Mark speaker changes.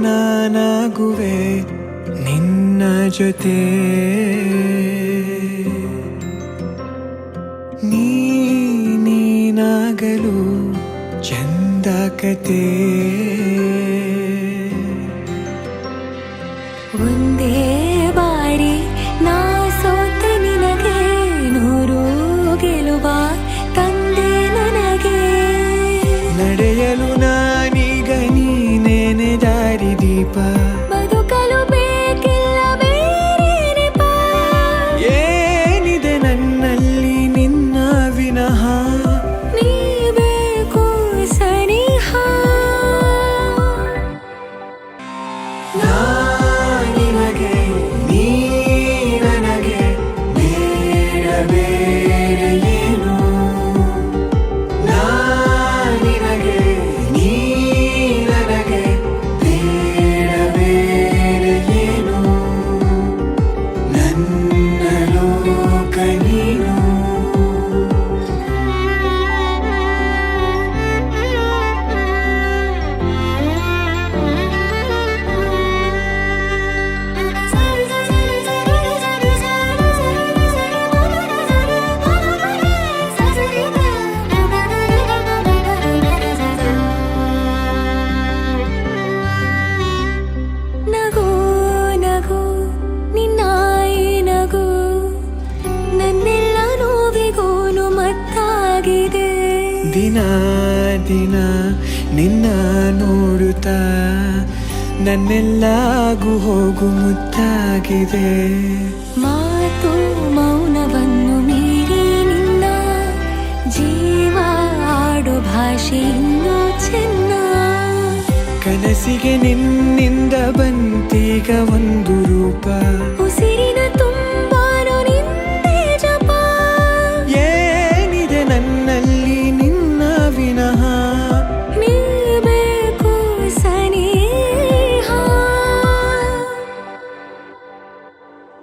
Speaker 1: ನಾನಾಗುವೆ ನಿನ್ನ ಜೊತೆ, ನೀನಾಗಲು ಚಂದ ಕತೆ.
Speaker 2: ಒಂದೇ ಬಾರಿ ನಾ ಸೋತ ನಿನಗೆ 100 ಗೆಲುವ ತಂದೆ ನನಗೆ.
Speaker 1: ನಡೆಯಲು ನಾನೀಗ ನೀನೇನೆ ದಾರಿದೀಪ,
Speaker 2: ಬದುಕಲು ಬೇಕಿಲ್ಲ ಬೇರೆ ನೆಪ.
Speaker 1: ಏನಿದೆ ನನ್ನಲ್ಲಿ ನಿನ್ನ ವಿನಃ,
Speaker 2: ನೀ ಬೇಕು ಸನಿಹ.
Speaker 1: ನಿನಗೆ ನೀ ನನಗೆ ಬೇಡ ಬೇಡ ಏನು. ನಿನಗೆ ನೀ ನನಗೆ ಬೇಡ ಬೇಡ ಏನು. ನನ್ನ ಲೋಕ ನೀನು.
Speaker 2: ನಗು ನಗು ನಿನ್ನಾಯಿ ನಗು, ನನ್ನೆಲ್ಲ ನೋವಿಗೋನು ಮತ್ತಾಗಿದೆ.
Speaker 1: ದಿನ ದಿನ ನಿನ್ನ ನೋಡುತ್ತಾ ನನ್ನೆಲ್ಲಾಗು ಹೋಗು ಮುತ್ತಾಗಿದೆ.
Speaker 2: ಮಾತು ಮೌನವನ್ನು ಮೀರಿ ನಿನ್ನ ಜೀವ ಆಡೋ ಭಾಷೆ ಇನ್ನೂ ಚೆನ್ನ.
Speaker 1: ಕನಸಿಗೆ ನಿನ್ನಿಂದ ಬಂತೀಗ ಒಂದು ರೂಪ,
Speaker 2: ಉಸಿರಿನ